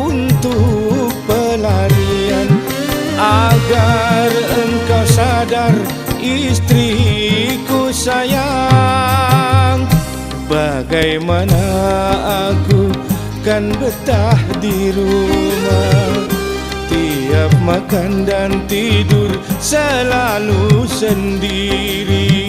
untuk pelarian. Agar engkau sadar istriku sayang, bagaimana aku kan betah di rumah, tiap makan dan tidur selalu sendiri.